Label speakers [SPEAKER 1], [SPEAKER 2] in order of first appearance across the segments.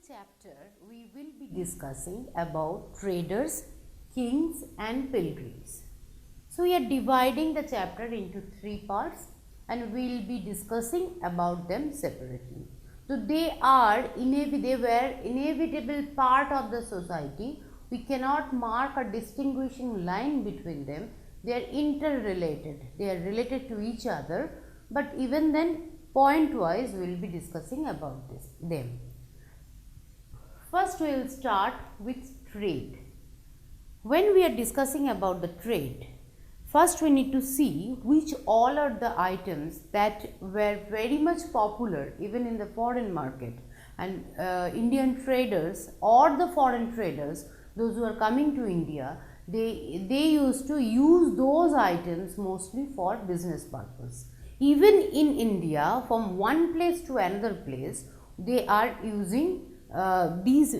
[SPEAKER 1] chapter, we will be discussing about traders, kings and pilgrims. So, we are dividing the chapter into three parts and we will be discussing about them separately. So, they were inevitable part of the society. We cannot mark a distinguishing line between them. They are interrelated. They are related to each other, but even then point wise we will be discussing about them. First, we will start with trade. When we are discussing about the trade, first we need to see which all are the items that were very much popular even in the foreign market, and Indian traders or the foreign traders, those who are coming to India, they used to use those items mostly for business purpose. Even in India, from one place to another place, they are using these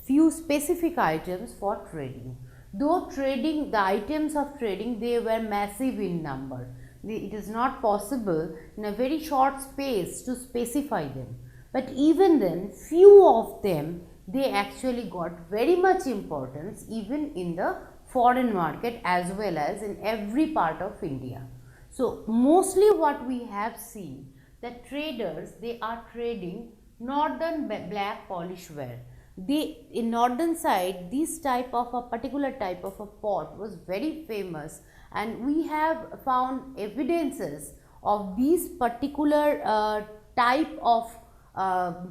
[SPEAKER 1] few specific items for trading. Though trading, the items of trading, they were massive in number. It is not possible in a very short space to specify them. But even then, few of them, they actually got very much importance even in the foreign market as well as in every part of India. So, mostly what we have seen, that traders, they are trading northern black polish ware. They, in northern side, this type of a particular type of a pot was very famous, and we have found evidences of these particular type of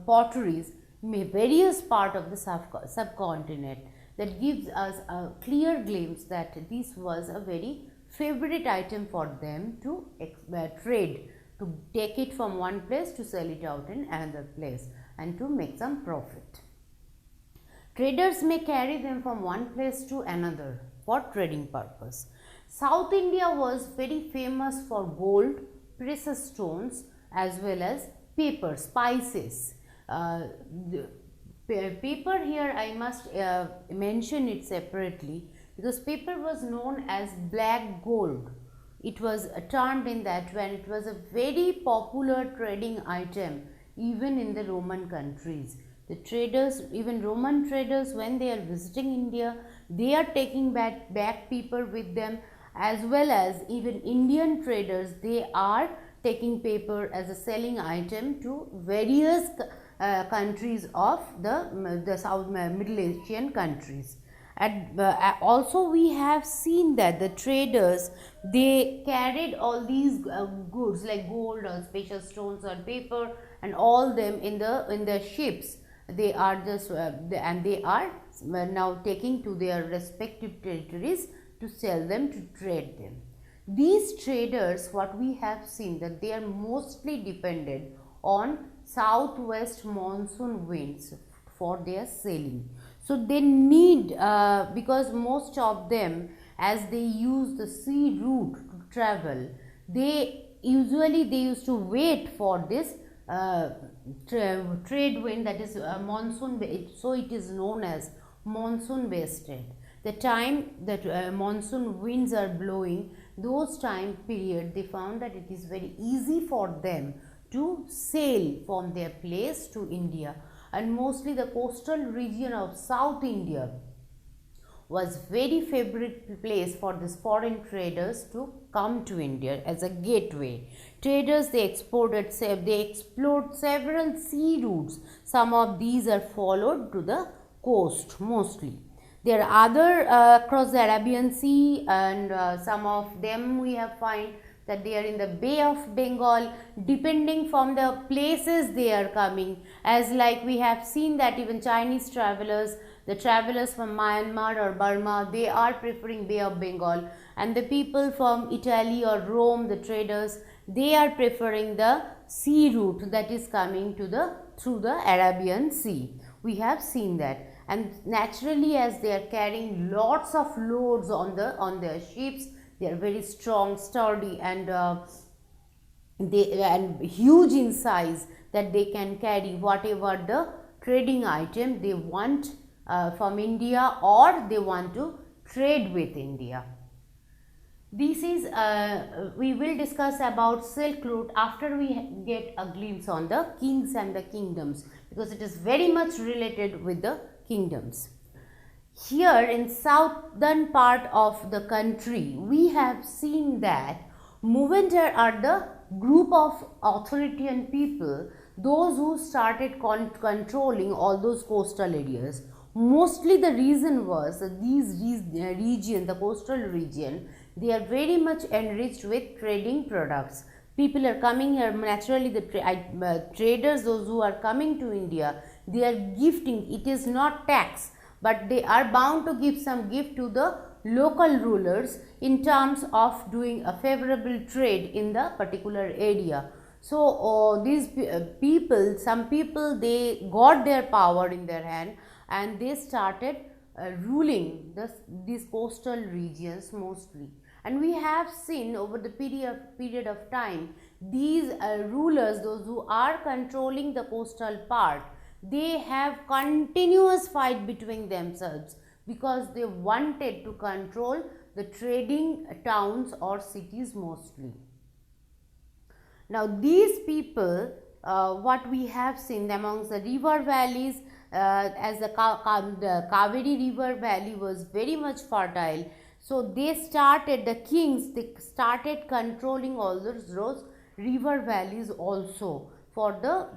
[SPEAKER 1] potteries in various part of the subcontinent, that gives us a clear glimpse that this was a very favorite item for them to trade, to take it from one place to sell it out in another place and to make some profit. Traders may carry them from one place to another for trading purpose. South India was very famous for gold, precious stones as well as paper, spices. Paper here I must mention it separately, because paper was known as black gold. It was termed in that when it was a very popular trading item even in the Roman countries. The traders, even Roman traders, when they are visiting India, they are taking back paper with them, as well as even Indian traders, they are taking paper as a selling item to various countries of the South Middle Asian countries. And also we have seen that the traders, they carried all these goods like gold or special stones or paper and all them in the ships. They are just and they are now taking to their respective territories to sell them, to trade them. These traders, what we have seen, that they are mostly dependent on southwest monsoon winds for their sailing. So they need, because most of them, as they use the sea route to travel, they used to wait for this trade wind, that is monsoon, so it is known as monsoon based trade. The time that monsoon winds are blowing, those time period, they found that it is very easy for them to sail from their place to India, and mostly the coastal region of South India was very favorite place for these foreign traders to come to India as a gateway. Traders, they explored several sea routes. Some of these are followed to the coast mostly. There are other across the Arabian Sea, and some of them we have find that they are in the Bay of Bengal, depending from the places they are coming. As like we have seen that even Chinese travelers, the travelers from Myanmar or Burma, they are preferring Bay of Bengal, and the people from Italy or Rome, the traders, they are preferring the sea route that is coming to through the Arabian Sea. We have seen that, and naturally as they are carrying lots of loads on their ships, they are very strong, sturdy, and huge in size, that they can carry whatever the trading item they want from India, or they want to trade with India. This is we will discuss about Silk Route after we get a glimpse on the kings and the kingdoms, because it is very much related with the kingdoms. Here in southern part of the country, we have seen that Mohenjo are the group of authoritarian people, those who started controlling all those coastal areas. Mostly the reason was that these region, the coastal region, they are very much enriched with trading products. People are coming here, naturally the traders, those who are coming to India, they are gifting, it is not tax, but they are bound to give some gift to the local rulers in terms of doing a favorable trade in the particular area. So these people, some people, they got their power in their hand and they started ruling these coastal regions mostly. And we have seen over the period of time, these rulers, those who are controlling the coastal part, they have continuous fight between themselves because they wanted to control the trading towns or cities mostly. Now these people, what we have seen amongst the river valleys, as the Kaveri river valley was very much fertile, so they started, the kings, they started controlling all those river valleys also for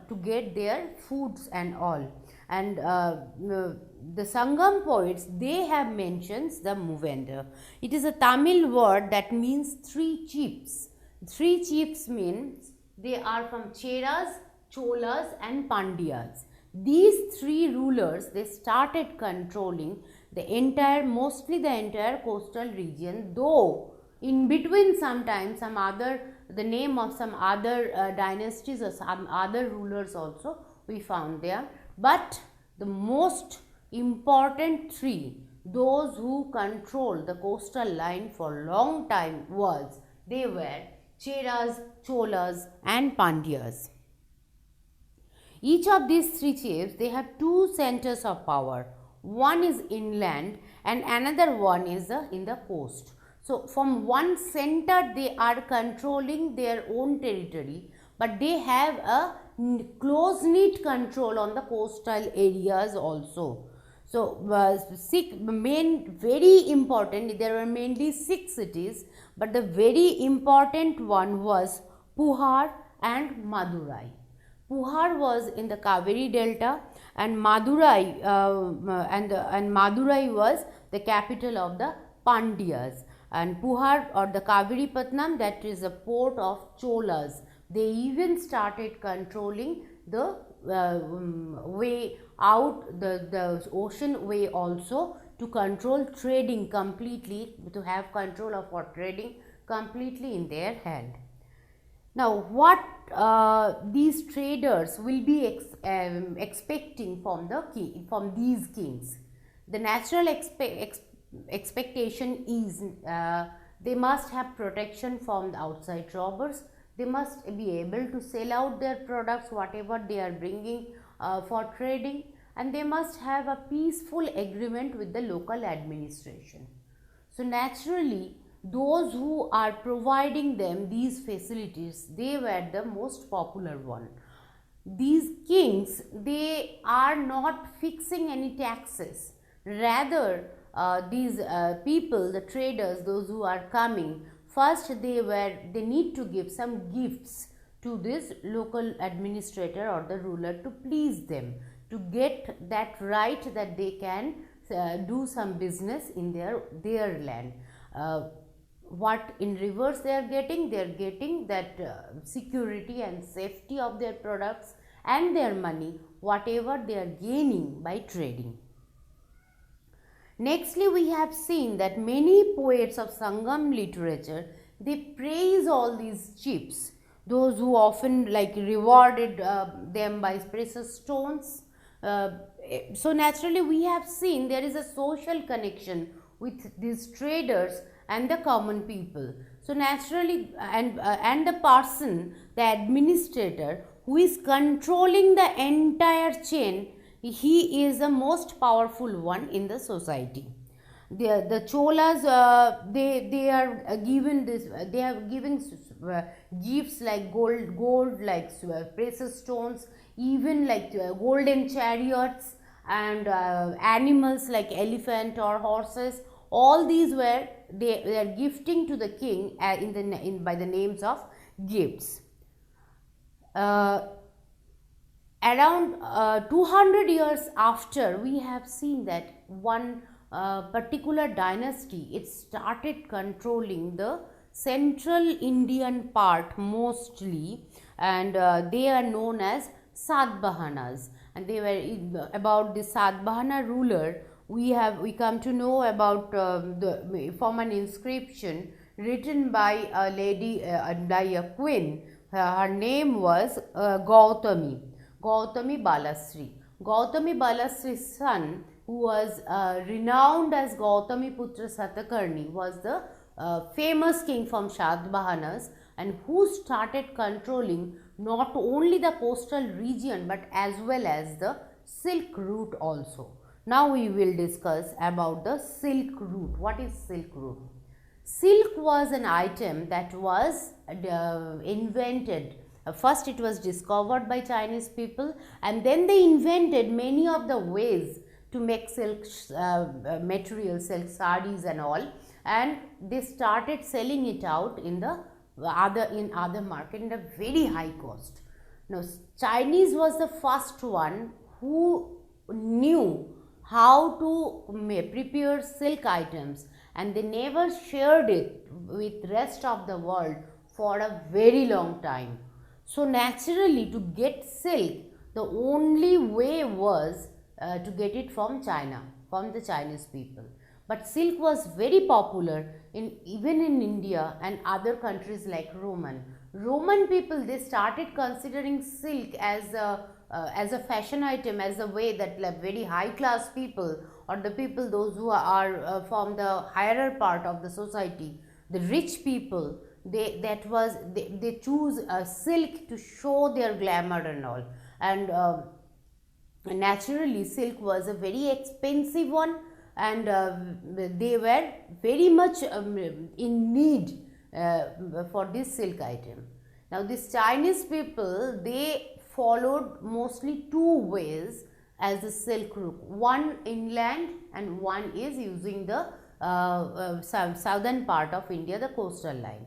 [SPEAKER 1] to get their foods and all. And the Sangam poets, they have mentioned the Mohenjo. It is a Tamil word that means three chiefs. Three chiefs means they are from Cheras, Cholas and Pandyas. These three rulers, they started controlling the entire, mostly the entire coastal region, though in between sometimes some other, the name of some other dynasties or some other rulers also we found there. But the most important three, those who controlled the coastal line for long time they were Cheras, Cholas and Pandyas. Each of these three chiefs, they have two centers of power. One is inland and another one is in the coast. So from one center they are controlling their own territory, but they have a close knit control on the coastal areas also. So very important, there were mainly 6 cities, but the very important one was Puhar and Madurai. Puhar was in the Kaveri Delta and Madurai Madurai was the capital of the Pandyas. And Puhar or the Kaveri Patnam, that is a port of Cholas. They even started controlling the way out, the ocean way also, to control trading completely, to have control of our trading completely in their hand. Now, what these traders will be expecting from these kings? The natural expectation is they must have protection from the outside robbers. They must be able to sell out their products, whatever they are bringing for trading, and they must have a peaceful agreement with the local administration. So naturally, those who are providing them these facilities, they were the most popular one. These kings, they are not fixing any taxes. Rather, these people, the traders, those who are coming, first they need to give some gifts to this local administrator or the ruler to please them, to get that right that they can do some business in their land. What in reverse they are getting that security and safety of their products and their money, whatever they are gaining by trading. Nextly, we have seen that many poets of Sangam literature, they praise all these chiefs, those who often rewarded them by precious stones. So naturally, we have seen there is a social connection with these traders and the common people. So naturally, and the person, the administrator who is controlling the entire chain, he is the most powerful one in the society. The Cholas, they are given this, they are giving gifts like gold like precious stones, even like golden chariots, and animals like elephant or horses. All these were they are gifting to the king by the names of gifts. Uh, Around 200 years after, we have seen that one particular dynasty, it started controlling the central Indian part mostly, and they are known as Satvahanas. And they were about the Satvahana ruler. We come to know about from an inscription written by a lady, by a queen. Her name was Gautami. Gautami Balasri. Gautami Balasri's son, who was renowned as Gautami Putra Satakarni, was the famous king from Satvahanas, and who started controlling not only the coastal region but as well as the Silk Route also. Now we will discuss about the Silk Route. What is Silk Route? Silk was an item that was invented. First it was discovered by Chinese people, and then they invented many of the ways to make silk material, silk sarees and all, and they started selling it out in the other market at a very high cost. Now Chinese was the first one who knew how to prepare silk items, and they never shared it with rest of the world for a very long time. So naturally, to get silk, the only way was to get it from China, from the Chinese people. But silk was very popular even in India and other countries like Roman. Roman people, they started considering silk as a fashion item, as a way that like very high class people, or the people those who are from the higher part of the society, the rich people, they choose silk to show their glamour and all. And naturally silk was a very expensive one, and they were very much in need for this silk item. Now these Chinese people, they followed mostly two ways as the silk route, one inland and one is using the southern part of India, the coastal line.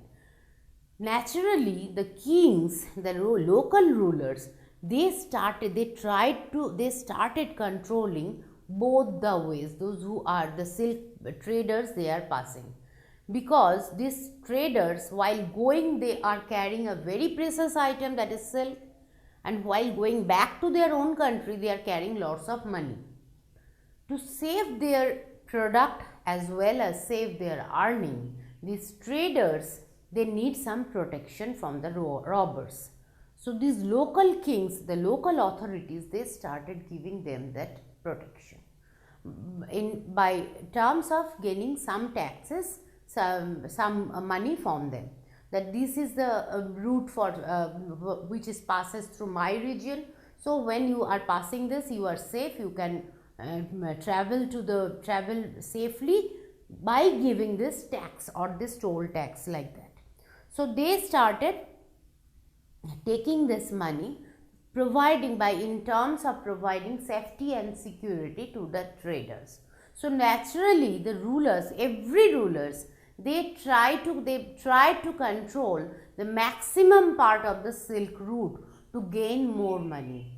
[SPEAKER 1] Naturally, the kings, the local rulers, they started controlling both the ways. Those who are the silk traders, they are passing, because these traders, while going, they are carrying a very precious item, that is silk, and while going back to their own country, they are carrying lots of money. To save their product as well as save their earning, these traders, they need some protection from the robbers. So these local kings, the local authorities, they started giving them that protection by terms of gaining some taxes, some money from them. That this is the route for which is passes through my region. So when you are passing this, you are safe. You can travel safely by giving this tax or this toll tax like that. So they started taking this money, in terms of providing safety and security to the traders. So naturally, the rulers, every rulers, they try to control the maximum part of the silk route to gain more money.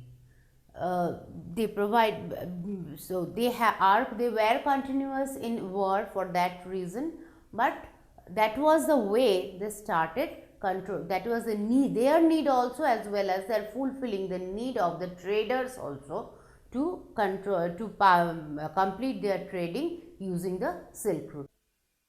[SPEAKER 1] They provide, so they were continuous in war for that reason, but that was the way they started control. That was the need, their need also, as well as they are fulfilling the need of the traders also to control, to complete their trading using the silk route.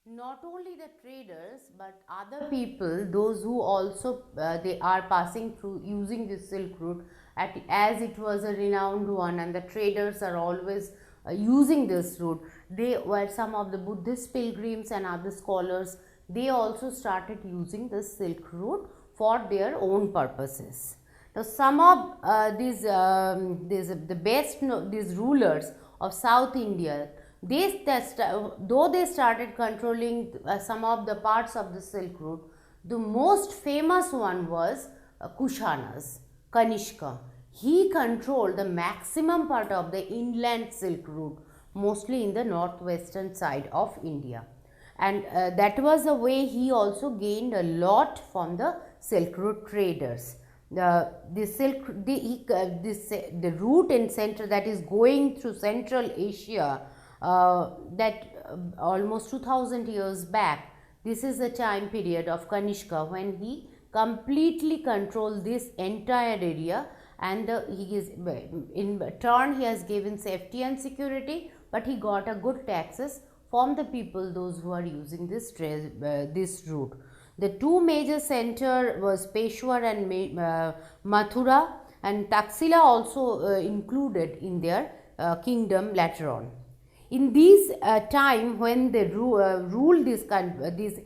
[SPEAKER 1] Not only the traders but other people, those who also they are passing through using this silk route, as it was a renowned one, and the traders are always using this route. They were some of the Buddhist pilgrims and other scholars. They also started using this silk route for their own purposes. Now some of these rulers of South India, though they started controlling some of the parts of the Silk Route, the most famous one was Kushanas, Kanishka. He controlled the maximum part of the inland Silk Route, mostly in the northwestern side of India. And that was the way he also gained a lot from the Silk Route traders. The route in center that is going through Central Asia, almost 2000 years back, this is the time period of Kanishka when he completely controlled this entire area, and he is in turn he has given safety and security, but he got a good taxes from the people, those who are using this route. The two major center was Peshawar and Mathura, and Taxila also included in their kingdom later on. In this time when they ruled this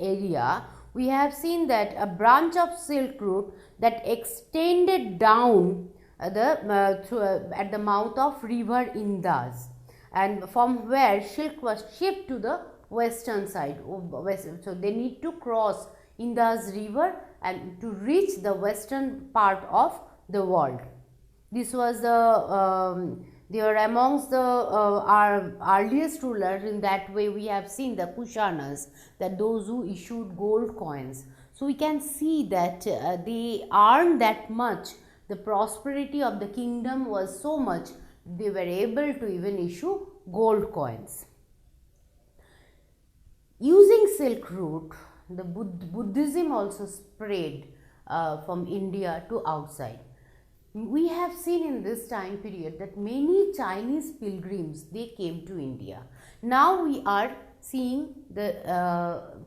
[SPEAKER 1] area, we have seen that a branch of Silk Route that extended down at the mouth of river Indus, and from where silk was shipped to the western side. So they need to cross Indus river and to reach the western part of the world. This was they were amongst the our earliest rulers. In that way we have seen the Kushanas, that those who issued gold coins. So we can see that they earned that much. The prosperity of the kingdom was so much, they were able to even issue gold coins. Using Silk Route, the Buddhism also spread from India to outside. We have seen in this time period that many Chinese pilgrims, they came to India. Now we are seeing the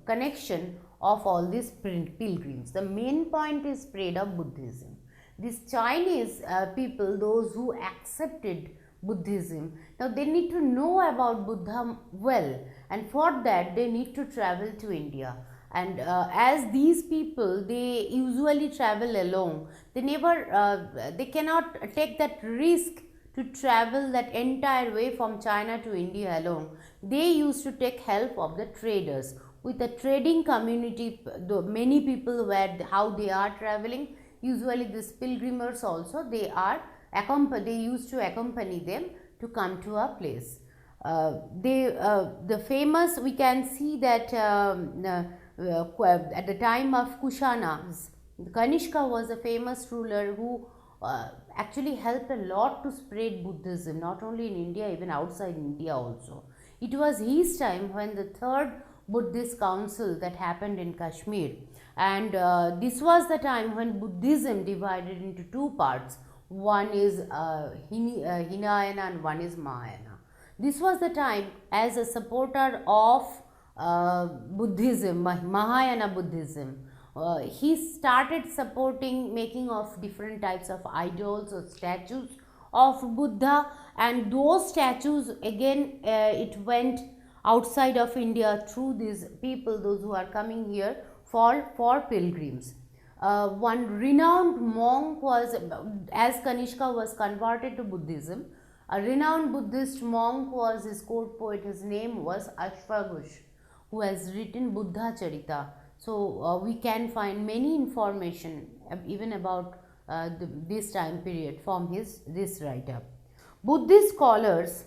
[SPEAKER 1] connection of all these pilgrims. The main point is spread of Buddhism. These Chinese people, those who accepted Buddhism, now they need to know about Buddha well, and for that they need to travel to India. And as these people, they usually travel alone, they cannot take that risk to travel that entire way from China to India alone. They used to take help of the traders. With the trading community, many people were how they are traveling. Usually these pilgrims also, they used to accompany them to come to a place. The famous, we can see that at the time of Kushanas, Kanishka was a famous ruler who actually helped a lot to spread Buddhism, not only in India, even outside India also. It was his time when the third Buddhist council that happened in Kashmir, and this was the time when Buddhism divided into two parts. One is Hinayana and one is Mahayana. This was the time, as a supporter of Buddhism, Mahayana Buddhism, he started supporting making of different types of idols or statues of Buddha, and those statues again it went outside of India through these people, those who are coming here for pilgrims. One renowned monk was, as Kanishka was converted to Buddhism, a renowned Buddhist monk was his court poet. His name was Ashwaghosh, who has written Buddha Charita. So we can find many information even about this time period from this write-up. Buddhist scholars,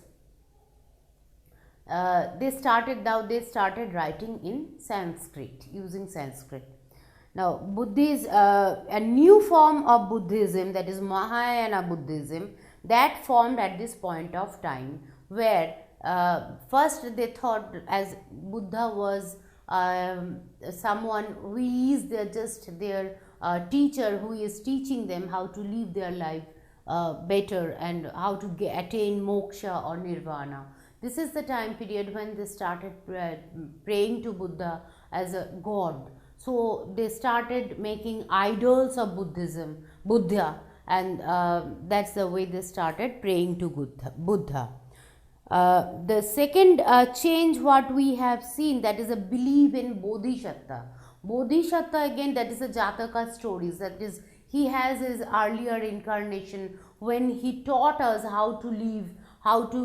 [SPEAKER 1] they started writing in Sanskrit, using Sanskrit. Now, a new form of Buddhism, that is Mahayana Buddhism, that formed at this point of time, where first they thought as Buddha was someone who is just their teacher, who is teaching them how to live their life better and how to attain moksha or nirvana. This is the time period when they started praying to Buddha as a god. So they started making idols of Buddha, and that's the way they started praying to Buddha. The second change what we have seen, that is a belief in Bodhisattva. Bodhisattva, again, that is a Jataka stories, that is he has his earlier incarnation when he taught us how to live, how to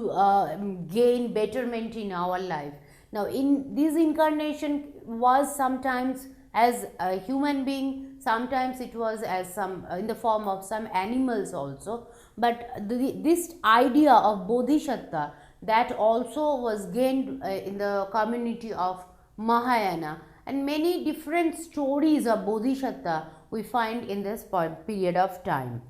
[SPEAKER 1] gain betterment in our life. Now, in this incarnation was sometimes as a human being, sometimes it was as some in the form of some animals also. But this idea of bodhisattva, that also was gained in the community of Mahayana, and many different stories of bodhisattva we find in this period of time.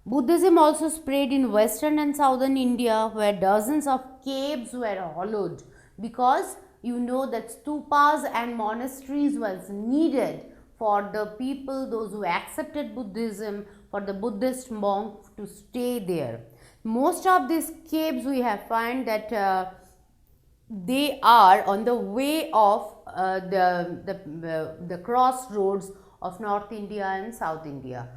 [SPEAKER 1] Buddhism also spread in western and southern India, where dozens of caves were hollowed, because you know that stupas and monasteries was needed for the people, those who accepted Buddhism, for the Buddhist monk to stay there. Most of these caves we have find that they are on the way of the crossroads of North India and South India.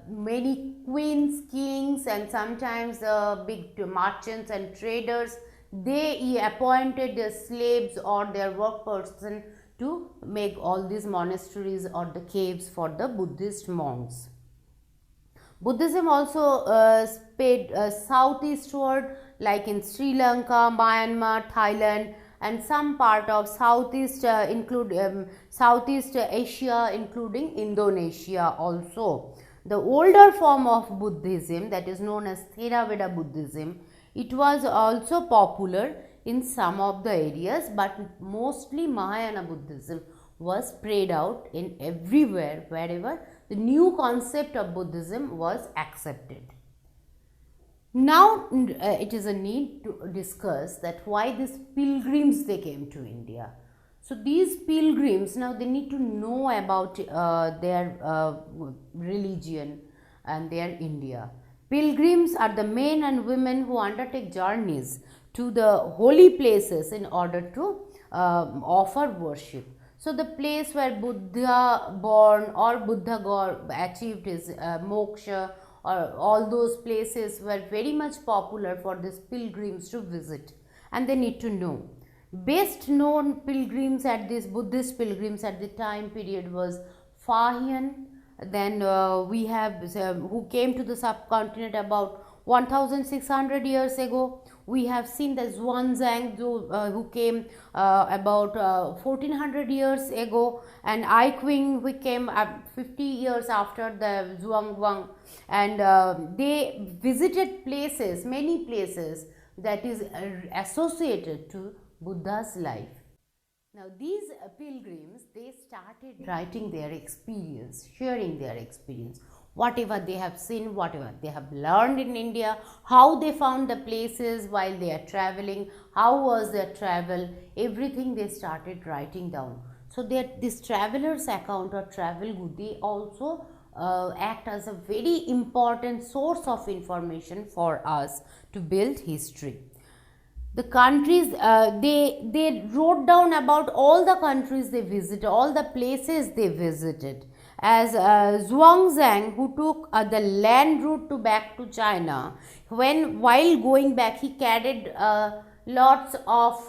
[SPEAKER 1] Many queens, kings, and sometimes big merchants and traders, they appointed their slaves or their work person to make all these monasteries or the caves for the Buddhist monks. Buddhism also spread southeastward, like in Sri Lanka, Myanmar, Thailand, and some part of Southeast Southeast Asia, including Indonesia also. The older form of Buddhism, that is known as Theravada Buddhism, it was also popular in some of the areas, but mostly Mahayana Buddhism was spread out in everywhere wherever the new concept of Buddhism was accepted. Now it is a need to discuss that why these pilgrims they came to India. So these pilgrims, now they need to know about their religion and their India. Pilgrims are the men and women who undertake journeys to the holy places in order to offer worship. So the place where Buddha born or Buddha achieved his moksha, or all those places were very much popular for these pilgrims to visit, and they need to know. Best known pilgrims at this Buddhist pilgrims at the time period was Fahian. Then we have who came to the subcontinent about 1600 years ago. We have seen the Xuanzang who came about 1400 years ago, and I Qing who came 50 years after the Zhuangguang, and they visited places, many places that is associated to Buddha's life. Now these pilgrims, they started writing their experience, sharing their experience, whatever they have seen, whatever they have learned in India, how they found the places while they are traveling, how was their travel, everything they started writing down. So that this traveler's account or travel good, they also act as a very important source of information for us to build history. The countries they wrote down about all the countries they visited, all the places they visited. As Zhuangzang, who took the land route to back to China, while going back he carried lots of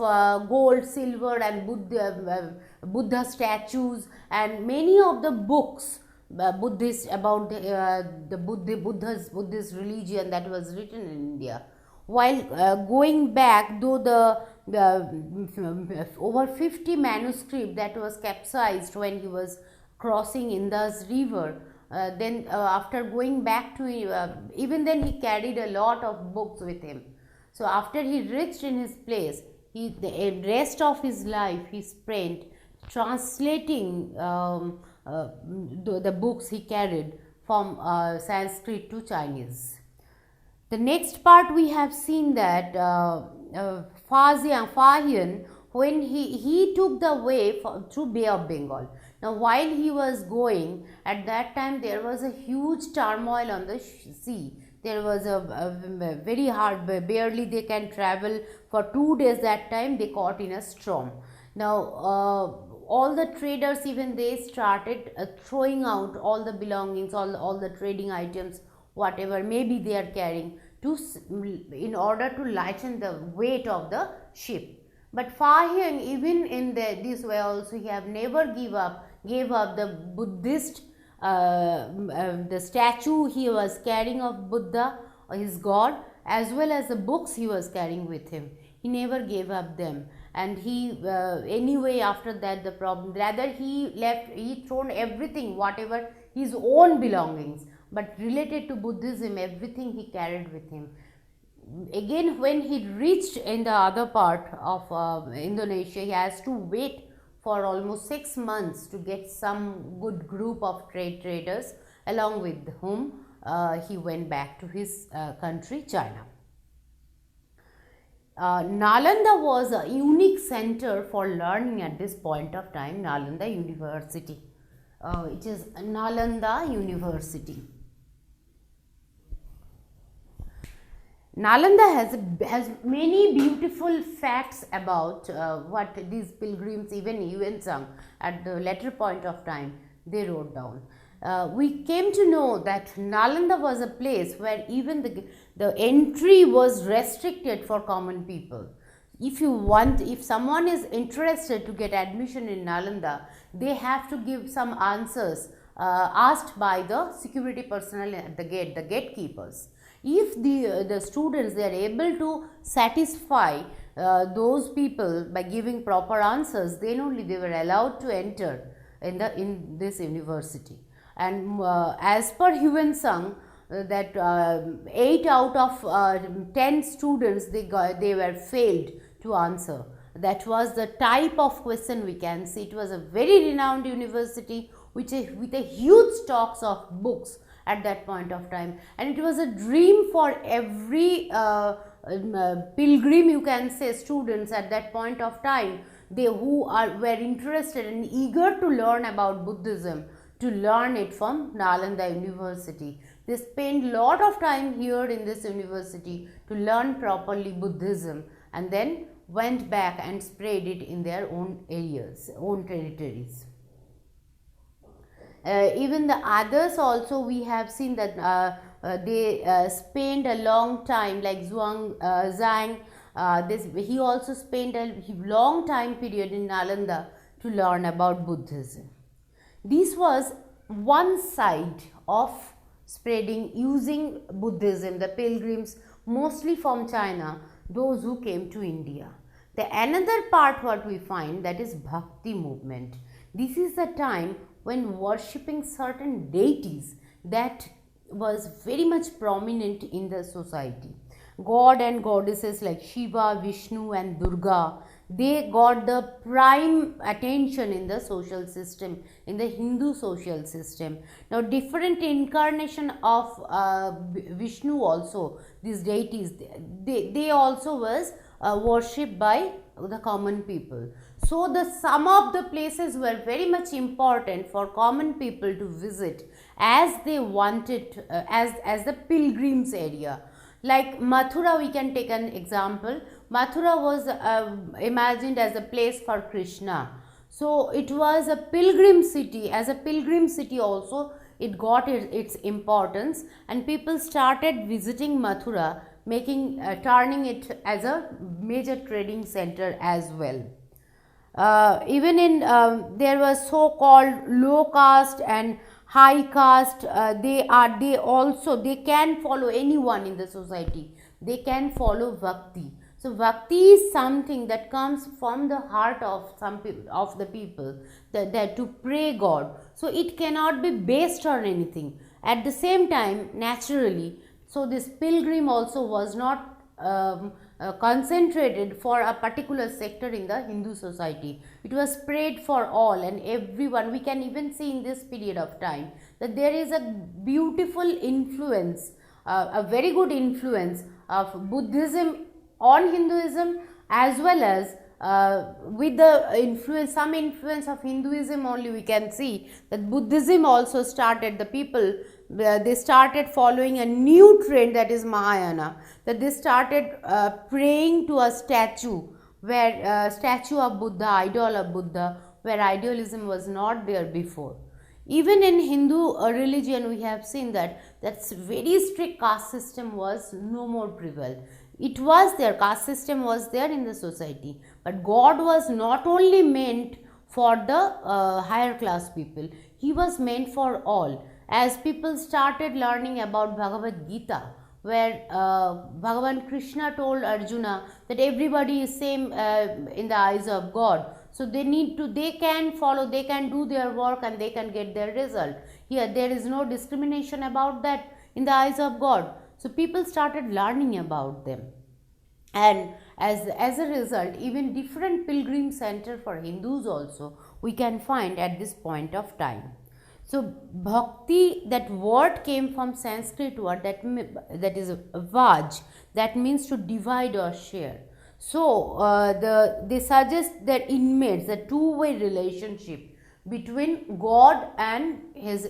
[SPEAKER 1] gold, silver, and Buddha statues, and many of the books Buddhist about the Buddhist religion that was written in India. While going back, though the over 50 manuscript that was capsized when he was crossing Indus river, then after going back to even then he carried a lot of books with him. So after he reached in his place, the rest of his life he spent translating the books he carried from Sanskrit to Chinese. The next part we have seen that Fahian, when he took the way through Bay of Bengal. Now while he was going, at that time there was a huge turmoil on the sea. There was a very hard, barely they can travel for 2 days. That time they caught in a storm. Now all the traders, even they started throwing out all the belongings, all the trading items, whatever maybe they are carrying, in order to lighten the weight of the ship. But Fahian, even in this way also, he have never gave up the Buddhist the statue he was carrying of Buddha, his god, as well as the books he was carrying with him. He never gave up them, and he anyway after that the problem, rather he thrown everything, whatever his own belongings, but related to Buddhism, everything he carried with him. Again, when he reached in the other part of Indonesia, he has to wait for almost 6 months to get some good group of traders, along with whom he went back to his country, China. Nalanda was a unique center for learning at this point of time, Nalanda University. It is Nalanda University. Nalanda has many beautiful facts about what these pilgrims, even Yuan Zhang, at the later point of time, they wrote down. We came to know that Nalanda was a place where even the entry was restricted for common people. If someone is interested to get admission in Nalanda, they have to give some answers asked by the security personnel at the gate, the gatekeepers. If the students, they are able to satisfy those people by giving proper answers, then only they were allowed to enter in this university. And as per Yuan Zhang, that 8 out of 10 students, they were failed to answer. That was the type of question we can see. It was a very renowned university with a huge stocks of books at that point of time, and it was a dream for every pilgrim, you can say, students at that point of time, were interested and eager to learn about Buddhism, to learn it from Nalanda University. They spent lot of time here in this university to learn properly Buddhism, and then went back and spread it in their own areas, own territories. Even the others also, we have seen that they spent a long time, like Zhang, he also spent a long time period in Nalanda to learn about Buddhism. This was one side of spreading, using Buddhism, the pilgrims mostly from China, those who came to India. The another part what we find, that is Bhakti movement. This is the time when worshipping certain deities that was very much prominent in the society. God and goddesses like Shiva, Vishnu and Durga, they got the prime attention in the social system, in the Hindu social system. Now different incarnation of Vishnu also, these deities, they also was worshipped by the common people. So some of the places were very much important for common people to visit as they wanted, as the pilgrims area. Like Mathura, we can take an example. Mathura was imagined as a place for Krishna. So it was a pilgrim city. As a pilgrim city also, it got its importance, and people started visiting Mathura, turning it as a major trading center as well. Even in there was so-called low caste and high caste. They can follow anyone in the society. They can follow bhakti. So bhakti is something that comes from the heart of the people, that to pray God. So it cannot be based on anything. At the same time, naturally, so this pilgrim also was not concentrated for a particular sector in the Hindu society. It was spread for all and everyone. We can even see in this period of time that there is a beautiful influence, a very good influence of Buddhism on Hinduism, as well as with the influence, some influence of Hinduism only. We can see that Buddhism also started, the people, they started following a new trend, that is Mahayana, that they started praying to a statue, where statue of Buddha, idol of Buddha, where idealism was not there before. Even in Hindu religion, we have seen that very strict caste system was no more prevalent. It was there, caste system was there in the society, but God was not only meant for the higher class people, He was meant for all. As people started learning about Bhagavad Gita, where Bhagavan Krishna told Arjuna that everybody is same in the eyes of God. So they can follow, they can do their work and they can get their result. Here there is no discrimination about that in the eyes of God. So people started learning about them. And as a result, even different pilgrim center for Hindus also we can find at this point of time. So bhakti, that word came from Sanskrit word that is vaj, that means to divide or share. So they suggest that inmates a two-way relationship between God and his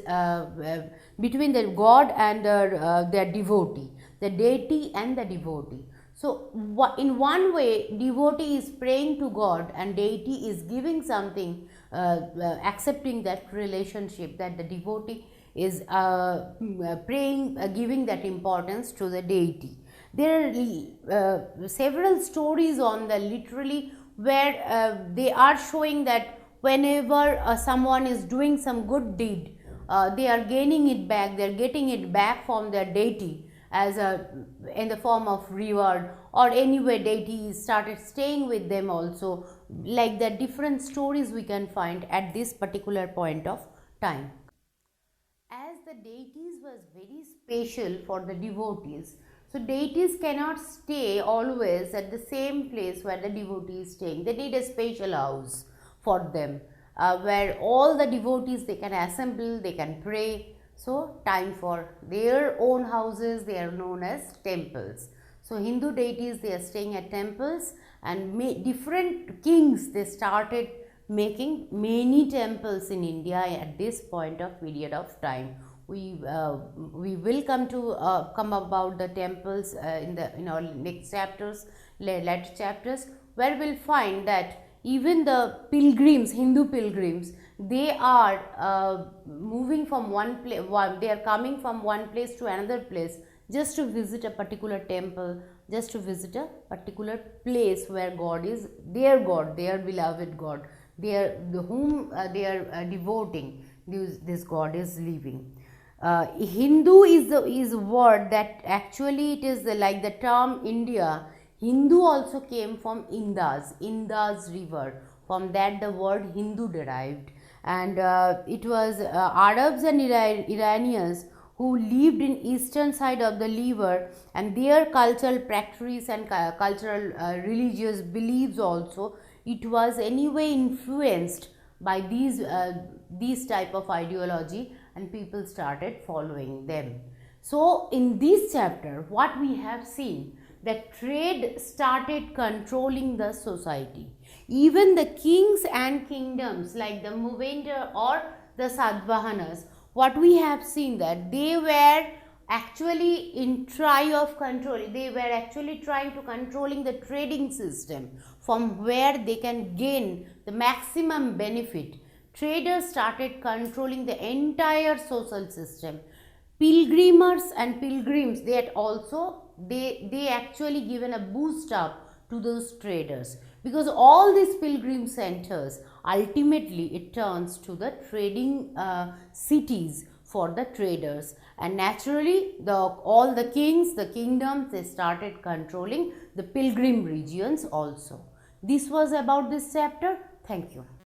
[SPEAKER 1] between the God and their devotee, the deity and the devotee. So in one way, devotee is praying to God and deity is giving something, accepting that relationship, that the devotee is praying, giving that importance to the deity. There are several stories on the literally where they are showing that whenever someone is doing some good deed, they are gaining it back, they are getting it back from their deity as a in the form of reward, or anyway deity started staying with them also. Like the different stories we can find at this particular point of time. As the deities was very special for the devotees, so deities cannot stay always at the same place where the devotee is staying. They need a special house for them, where all the devotees they can assemble, they can pray. So time for their own houses, they are known as temples. So Hindu deities, they are staying at temples, and different kings, they started making many temples in India at this point of period of time. We will come about the temples in our next chapters, later chapters, where we'll find that even the pilgrims, Hindu pilgrims, they are moving from one place, they are coming from one place to another place just to visit a particular temple, just to visit a particular place where God is their God, their beloved God, whom they are devoting. This God is living. Hindu is a word that actually it is like the term India. Hindu also came from Indus river. From that the word Hindu derived, and it was Arabs and Iranians who lived in eastern side of the river, and their cultural practices and cultural religious beliefs also, it was anyway influenced by these type of ideology, and people started following them. So in this chapter what we have seen, that trade started controlling the society. Even the kings and kingdoms like the Movender or the Satavahanas, what we have seen that they were actually in try of control, they were actually trying to controlling the trading system from where they can gain the maximum benefit. Traders started controlling the entire social system. Pilgrimers and pilgrims, they actually given a boost up to those traders, because all these pilgrim centers ultimately it turns to the trading cities for the traders, and naturally all the kings, the kingdoms, they started controlling the pilgrim regions also. This was about this chapter. Thank you.